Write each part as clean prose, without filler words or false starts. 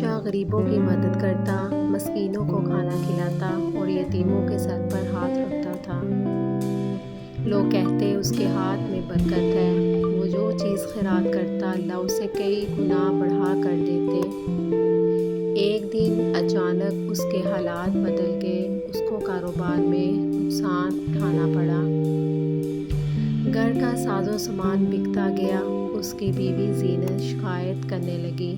ہمیشہ غریبوں کی مدد کرتا، مسکینوں کو کھانا کھلاتا اور یتیموں کے سر پر ہاتھ رکھتا تھا۔ لوگ کہتے اس کے ہاتھ میں برکت ہے، وہ جو چیز خیرات کرتا اللہ اسے کئی گنا بڑھا کر دیتے۔ ایک دن اچانک اس کے حالات بدل گئے، اس کو کاروبار میں نقصان اٹھانا پڑا۔ گھر کا ساز و سامان بکتا گیا۔ اس کی بیوی زینت شکایت کرنے لگی،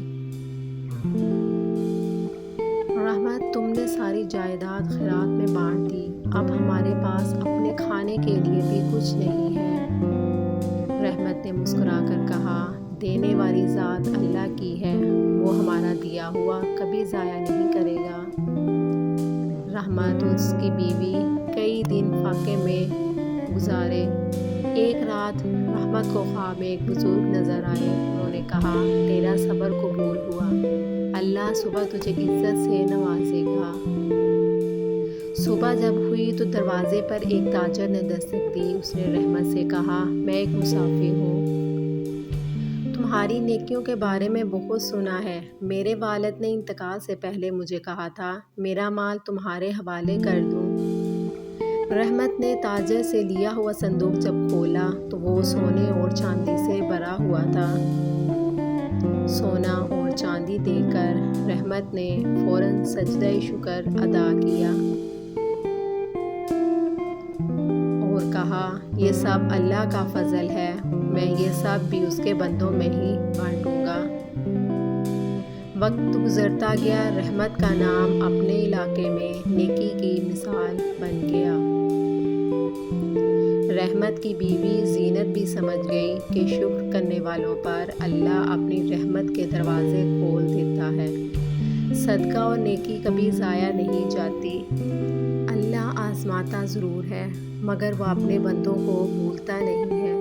رحمت تم نے ساری جائیداد خیرات میں بانٹ دی، اب ہمارے پاس اپنے کھانے کے لیے بھی کچھ نہیں ہے۔ رحمت نے مسکرا کر کہا، دینے والی ذات اللہ کی ہے، وہ ہمارا دیا ہوا کبھی ضائع نہیں کرے گا۔ رحمت اور اس کی بیوی کئی دن فاقے میں گزارے۔ ایک رات رحمت کو خواب میں ایک بزرگ نظر آئے۔ انہوں نے کہا، تیرا صبر قبول ہوا، اللہ صبح تجھے عزت سے نوازے گا۔ صبح جب ہوئی تو دروازے پر ایک تاجر نے دستک دی۔ اس نے رحمت سے کہا، میں ایک مسافر ہوں، تمہاری نیکیوں کے بارے میں بہت سنا ہے۔ میرے والد نے انتقال سے پہلے مجھے کہا تھا میرا مال تمہارے حوالے کر دوں۔ رحمت نے تاجر سے لیا ہوا صندوق جب کھولا تو وہ سونے اور چاندی سے بھرا ہوا تھا۔ سونا اور چاندی دیکھ کر رحمت نے فوراً سجدہ شکر ادا کیا اور کہا، یہ سب اللہ کا فضل ہے، میں یہ سب بھی اس کے بندوں میں ہی بانٹوں گا۔ وقت گزرتا گیا، رحمت کا نام اپنے علاقے میں نیکی کی مثال بن گیا۔ رحمت کی بیوی زینت بھی سمجھ گئی کہ شکر کرنے والوں پر اللہ اپنی رحمت کے دروازے کھول دیتا ہے۔ صدقہ اور نیکی کبھی ضائع نہیں جاتی۔ اللہ آزماتا ضرور ہے مگر وہ اپنے بندوں کو بھولتا نہیں ہے۔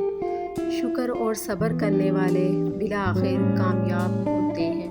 شکر اور صبر کرنے والے بالآخر کامیاب ہوتے ہیں۔